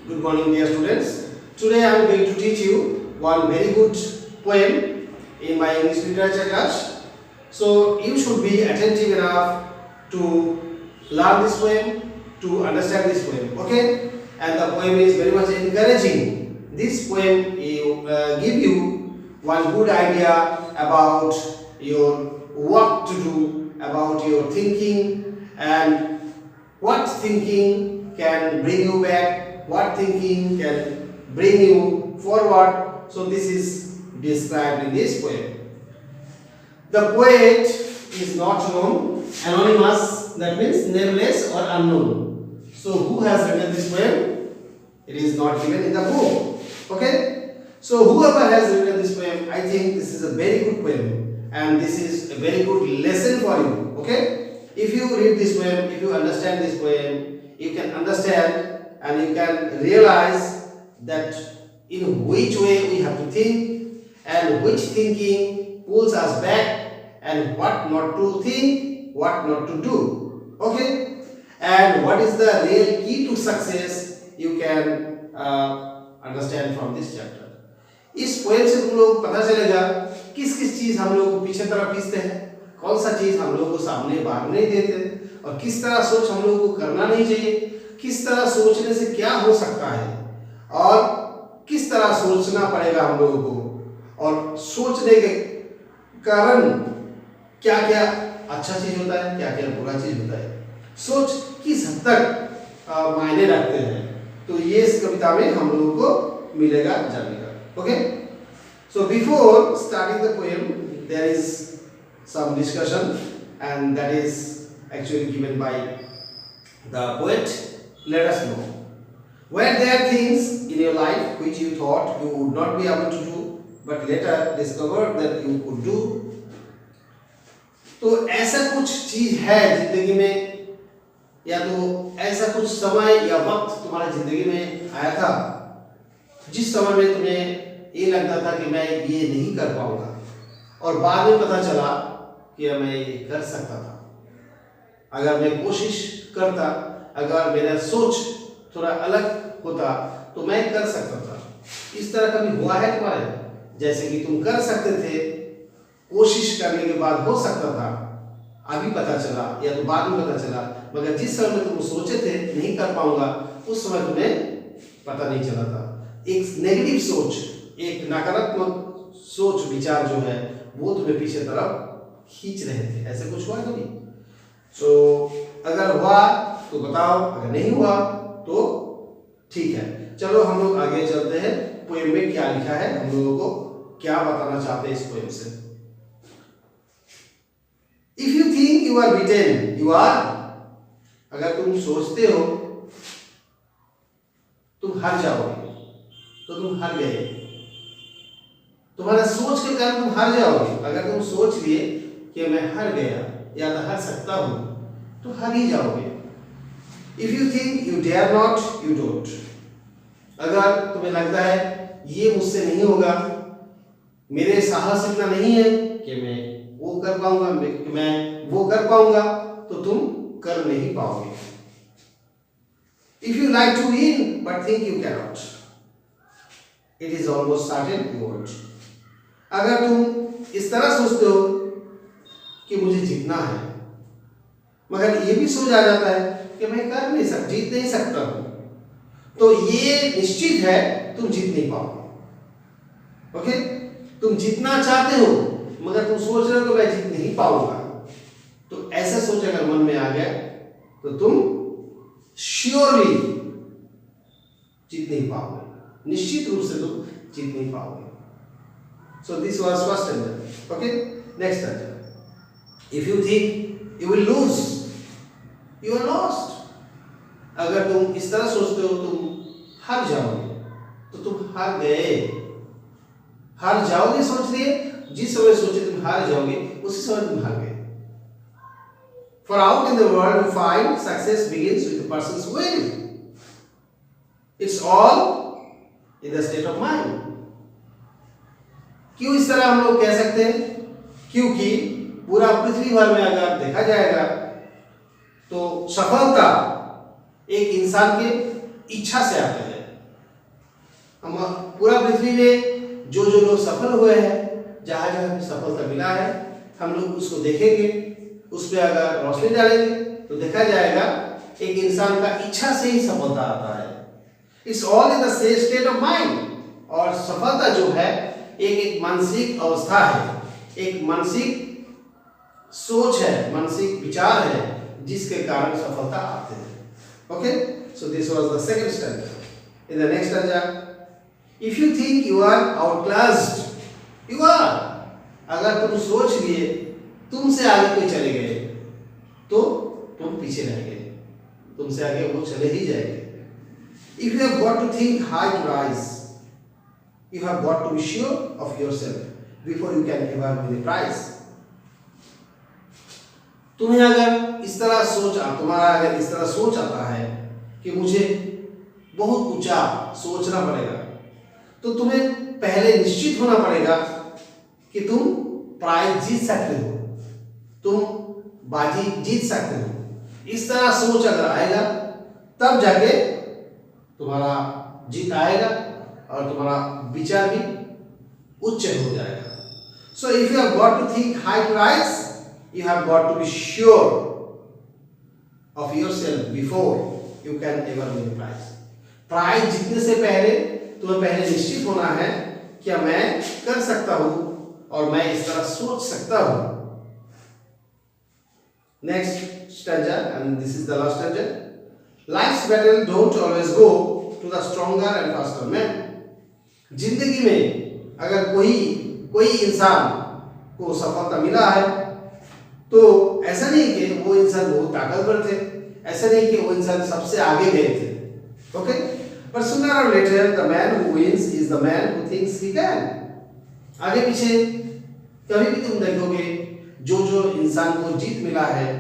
Good morning, dear students. Today I am going to teach you one very good poem in my English literature class. So you should be attentive enough to learn this poem, to understand this poem. Okay? And the poem is very much encouraging. This poem will give you one good idea about your what to do, about your thinking, and what thinking can bring you back, what thinking can bring you forward. So this is described in this poem. The poet is not known, anonymous, that means nameless or unknown. So who has written this poem? It is not given in the book. Okay? So whoever has written this poem, I think this is a very good poem. And this is a very good lesson for you. Okay? If you read this poem, if you understand this poem, you can understand and you can realize that in which way we have to think and which thinking pulls us back and what not to think, what not to do. Okay? And what is the real key to success, you can understand from this chapter. इस poem से तुम लोग पता चलेगा किस किस चीज हम लोग को पीछे तरफ खींचते हैं, कौन सा चीज हम लोग को सामने भाग नहीं देते और किस तरह सोच हम लोग को करना नहीं चाहिए, किस तरह सोचने से क्या हो सकता है और किस तरह सोचना पड़ेगा हम लोगों को और सोचने के कारण क्या क्या अच्छा चीज होता है, क्या क्या बुरा चीज होता है, सोच किस हद तक मायने रखते हैं। तो ये इस कविता में हम लोगों को मिलेगा जानने का। Okay? So before starting the poem, there is some discussion and that is actually given by the poet. Let us know. Were there things in your life which you thought you would not be able to do but later discovered that you could do? तो ऐसा कुछ चीज है जिंदगी में या तो ऐसा कुछ समय या वक्त तुम्हारी जिंदगी में आया था जिस समय में तुम्हें ये लगता था कि मैं ये नहीं कर पाऊंगा और बाद में पता चला कि मैं ये कर सकता था। अगर मैं कोशिश करता, अगर मेरा सोच थोड़ा अलग होता तो मैं कर सकता था। इस तरह कभी हुआ है तुम्हारे, जैसे कि तुम कर सकते थे, कोशिश करने के बाद हो सकता था, अभी पता चला या तो बाद में पता चला, मगर जिस समय में तुम सोचे थे नहीं कर पाऊंगा उस समय तुम्हें पता नहीं चला था। एक नेगेटिव सोच, एक नकारात्मक सोच विचार जो है वो तुम्हें पीछे तरफ खींच रहे थे। ऐसे कुछ हुआ कभी? अगर हुआ तो बताओ, अगर नहीं हुआ तो ठीक है। चलो हम लोग आगे चलते हैं। पोएम में क्या लिखा है, हम लोगों को क्या बताना चाहते हैं इस पोएम से। If you think you are beaten you are, अगर तुम सोचते हो तुम हार जाओगे तो तुम हार गए। तुम्हारा सोच के कारण तुम हार जाओगे। अगर तुम सोच लिए कि मैं हार गया या तो हार सकता हूं तो हार ही जाओगे। If you think you dare not you don't, अगर तुम्हें लगता है ये मुझसे नहीं होगा, मेरे साहस इतना नहीं है कि मैं वो कर पाऊंगा, मैं वो कर पाऊंगा, तो तुम कर नहीं पाओगे। If you like to win but think you can not, it is almost certain you won't. अगर तुम इस तरह सोचते हो कि मुझे जीतना है मगर ये भी सोच आ जाता है कि मैं जीत नहीं सकता हूं, तो ये निश्चित है तुम जीत नहीं पाओगे। ओके? तुम जीतना चाहते हो मगर तुम सोच रहे हो कि मैं जीत नहीं पाऊंगा, तो ऐसा सोच अगर मन में आ गया तो तुम श्योरली जीत नहीं पाओगे, निश्चित रूप से तुम जीत नहीं पाओगे। So this was first stanza. Okay? Next stanza. If you think you will lose, you are lost. अगर तुम इस तरह सोचते हो तुम हार जाओगे तो तुम हार गए। हार जाओगे सोच लिए, जिस समय सोचे तुम हार जाओगे उसी समय तुम हार गए। For out in the world we find success begins with a person's will. It's all in the state of mind. क्यों इस तरह हम लोग कह सकते हैं? क्योंकि पूरा पृथ्वी भर में अगर देखा जाएगा तो सफलता एक इंसान के इच्छा से आता है। हम पूरा पृथ्वी में जो जो लोग सफल हुए हैं, जहाँ जहाँ भी सफलता मिला है, हम लोग उसको देखेंगे, उस पर अगर रोशनी डालेंगे तो देखा जाएगा एक इंसान का इच्छा से ही सफलता आता है। It's all in the state of mind. और सफलता जो है एक मानसिक अवस्था है, एक मानसिक सोच है, मानसिक विचार है, जिसके कारण सफलता आते हैं। Okay, so this was the second stanza. In the next stanza, if you think you are outclassed, you are, अगर तुम सोच लिए तुमसे आगे कोई चले गए तो तुम पीछे रह गए, तुमसे आगे वो चले ही जाएंगे। If you have got to think high to rise, you have got to be sure of yourself before you can ever win the prize. तुम्हें अगर इस तरह तुम्हारा अगर इस तरह सोच आता है कि मुझे बहुत ऊंचा सोचना पड़ेगा, तो तुम्हें पहले निश्चित होना पड़ेगा कि तुम प्राइज जीत सकते हो, तुम बाजी जीत सकते हो। इस तरह सोच अगर आएगा तब जाके तुम्हारा जीत आएगा और तुम्हारा विचार भी उच्च हो जाएगा। So if you have got to think high to rise, you have got to be sure of yourself before you can ever win prize. Prize जीतने से पहले तुम्हें पहले निश्चित होना है कि मैं कर सकता हूं और मैं इस तरह सोच सकता हूं। Next stanza, and this is the last stanza. Life's battle don't always go to the stronger and faster man. जिंदगी में अगर कोई इंसान को सफलता मिला है तो ऐसा नहीं कि वो इंसान बहुत ताकतवर थे, ऐसा नहीं कि वो इंसान सबसे आगे गए थे। Okay, but sooner or later the man who wins is the man who thinks he can. आगे पीछे कभी भी तुम देखोगे जो जो इंसान को जीत मिला है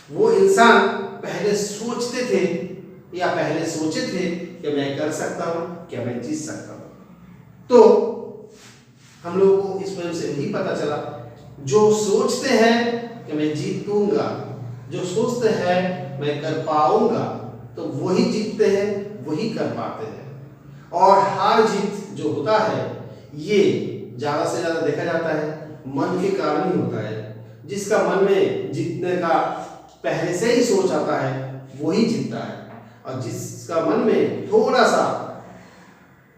वो इंसान पहले सोचते थे या पहले सोचे थे कि मैं कर सकता हूं, क्या मैं जीत सकता हूं। तो हम लोगों को इस पोएम से यही पता चला, जो सोचते हैं कि मैं जीतूंगा, जो सोचते हैं मैं कर पाऊंगा, तो वही जीतते हैं, वही कर पाते हैं। और हार जीत जो होता है ये ज्यादा से ज्यादा देखा जाता है मन के कारण ही होता है। जिसका मन में जीतने का पहले से ही सोच आता है वही जीतता है, और जिसका मन में थोड़ा सा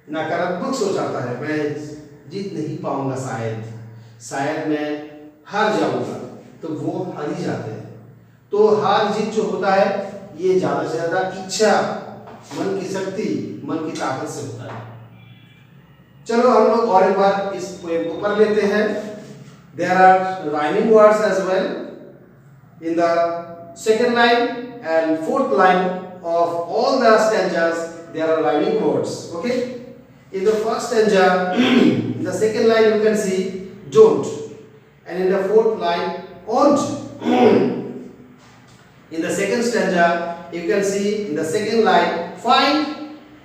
नकारात्मक सोच आता है, मैं जीत नहीं पाऊंगा, शायद मैं हार जाऊंगा, तो वो हार ही जाते हैं। तो हार जीत जो होता है ये ज्यादा से ज्यादा इच्छा, मन की शक्ति, मन की ताकत से होता है। चलो हम लोग और एक बार इस पोएम को पढ़ लेते हैं। There are rhyming words as well in the second line and fourth line of all the stanzas. There are rhyming words. Okay. In the first stanza, in the second line you can see don't, and in the fourth line won't. In the second stanza you can see in the second line find,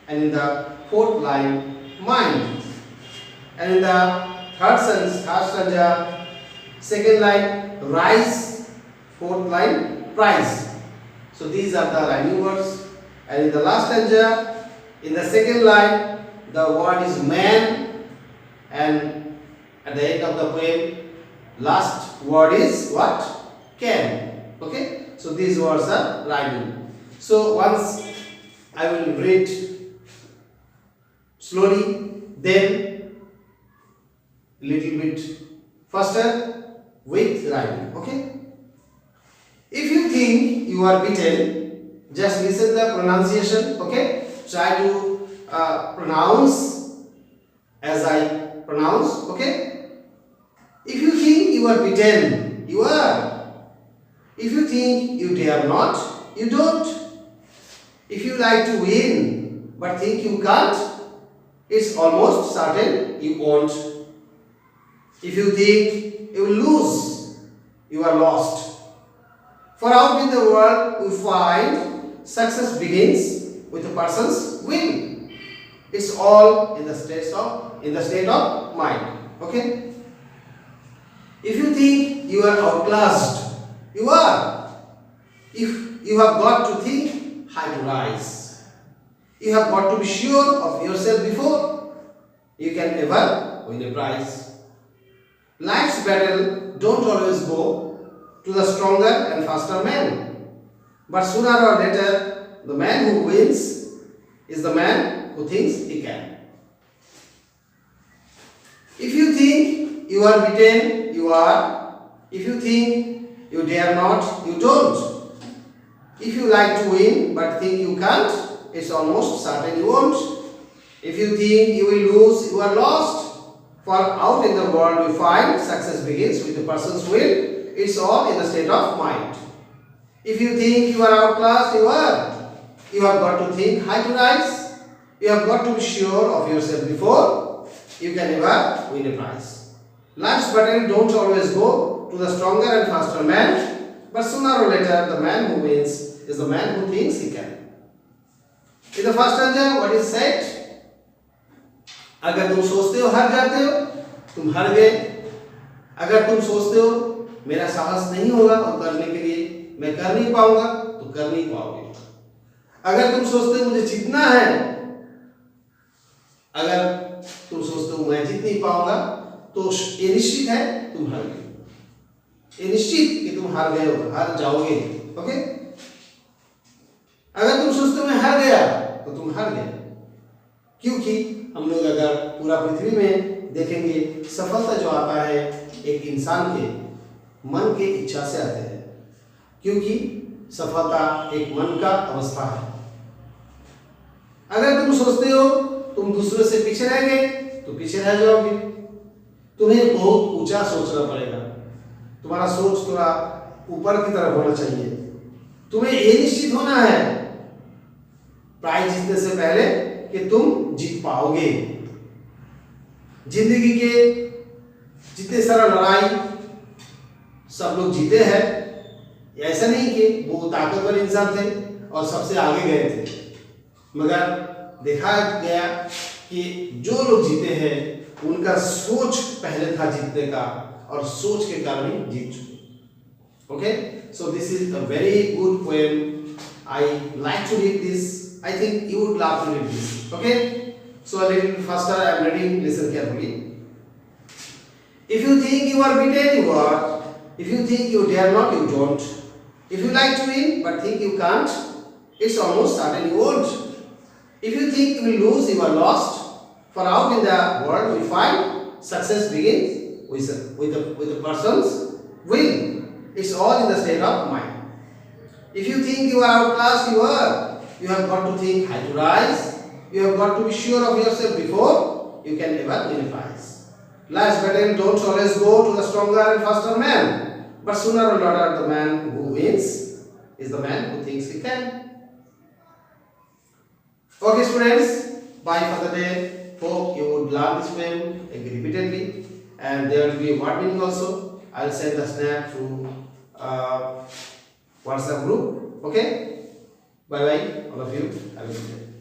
and in the fourth line mind, and in the third stanza second line rise, fourth line prize. So these are the rhyming words. And in the last stanza, in the second line the word is man, and at the end of the poem last word is what? Can. Okay, so these words are rhyming. So once I will read slowly, then little bit faster with rhyming. Okay, if you think you are beaten, just listen the pronunciation. Okay, try to pronounce as I pronounce. Okay, if you think you are beaten, you are. If you think you dare not, you don't. If you like to win but think you can't, it's almost certain you won't. If you think you will lose, you are lost. For out in the world we find success begins with a person's will. It's all in the state of mind. Okay? If you think you are outclassed, you are. If you have got to think high to rise. you have got to be sure of yourself before you can ever win a prize. Life's battle don't always go to the stronger and faster man, but sooner or later the man who wins is the man who thinks he can. If you think you are beaten, you are. If you think you dare not, you don't. If you like to win but think you can't, it's almost certain you won't. If you think you will lose, you are lost. For out in the world we find success begins with the person's will. It's all in the state of mind. If you think you are outclassed, you are. You have got to think high to rise. You have got to be sure of yourself before you can ever win a prize. Life's battle don't always go to the stronger and faster man, but sooner or later the man who wins is the man who thinks he can. In the first stanza, what is said? अगर तुम सोचते हो हार जाते हो, तुम हार गए. अगर तुम सोचते हो मेरा साहस नहीं होगा और करने के लिए मैं कर नहीं पाऊंगा, तो कर नहीं पाओगे. अगर तुम सोचते हो मुझे जीतना है, अगर तुम सोचते हो मैं जीत नहीं पाऊंगा, तो ये निश्चित है तुम हार गए. ये निश्चित कि तुम हार गए हो, हार जाओगे. ओके. अगर तुम सोचते हो मैं हार गया, तो तुम हार गए. क्योंकि हम लोग अगर पूरा पृथ्वी में देखेंगे, सफलता जो आता है एक इंसान के मन के इच्छा से आते हैं, क्योंकि सफलता एक मन का अवस्था है. अगर तुम सोचते हो तुम दूसरों से पीछे रह गए, तो पीछे रह जाओगे. तुम्हें बहुत ऊंचा सोचना पड़ेगा. तुम्हारा सोच थोड़ा ऊपर की तरफ होना चाहिए. तुम्हें ये निश्चित होना है प्राइज जीतने से पहले कि तुम जीत पाओगे. जिंदगी के जितने सारा लड़ाई सब लोग जीते हैं. ऐसा नहीं कि वो ताकतवर इंसान थे और सबसे आगे गए थे, मगर देखा गया कि जो लोग जीते हैं उनका सोच पहले था जीतने का, और सोच के कारण ही जीत चुके. Okay, so this is a very good poem. I like to read this. I think you would love to read this. Okay, so a little faster I am reading. Listen carefully. If you think you are beaten, you are. If you think you dare not, you don't. If you like to win but think you can't, it's almost certain you won't. If you think you will lose, you are lost. For out in the world we find success begins with the person's will. It's all in the state of mind. If you think you are outclassed, you are. You have got to think high to rise. You have got to be sure of yourself before you can ever win a prize. Life's battle don't always go to the stronger and faster man, but sooner or later the man who wins is the man who thinks he can. Okay students, bye for the day. Hope you would learn this poem repeatedly, and there will be a word meaning also. I will send the snap through WhatsApp group. Okay. Bye bye all of you. Have a good day.